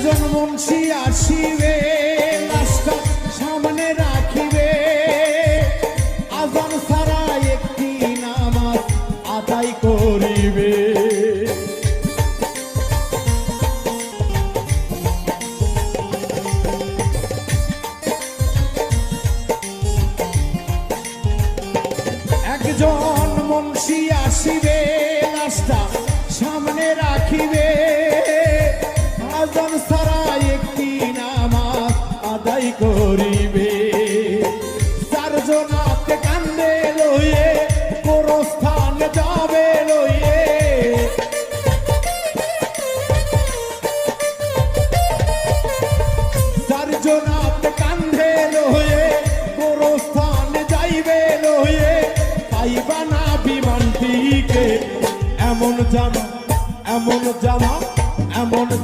একজন মুন্সি আসিবে লাশটা সামনে রাখিবে আজান ছাড়া একটি নামাজ আদায় করিবে একজন মুন্সি আসিবে লাশটা সামনে রাখিবে আজান ছাড়া একটি নামাজ আদায় করিবে চারজন হাতে কান্দে লইয়ে গোরস্থান যাবে লইয়ে চারজন হাতে কান্দে লইয়ে গোরস্থান যাইবে লইয়ে পাইবা না বিমানটিকে এমন জামা